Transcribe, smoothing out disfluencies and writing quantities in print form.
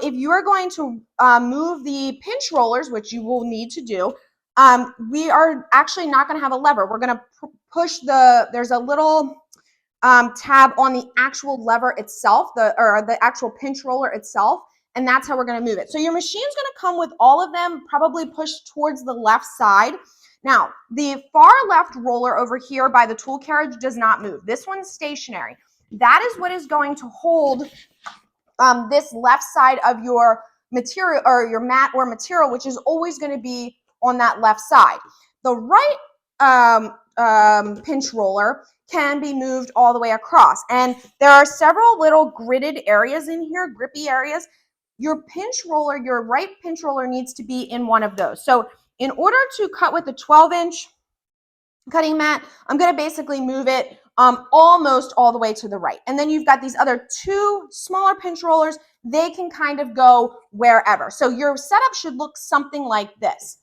if you are going to move the pinch rollers, which you will need to do, we are actually not going to have a lever. We're going to push there's a little tab on the actual lever itself, the actual pinch roller itself, and that's how we're going to move it. So your machine's going to come with all of them probably pushed towards the left side. Now, the far left roller over here by the tool carriage does not move. This one's stationary. That is what is going to hold this left side of your material or your mat or material, which is always going to be on that left side. The right pinch roller can be moved all the way across. And there are several little gridded areas in here, grippy areas. Your pinch roller, your right pinch roller needs to be in one of those. So in order to cut with the 12-inch cutting mat, I'm going to basically move it almost all the way to the right. And then you've got these other two smaller pinch rollers. They can kind of go wherever. So your setup should look something like this.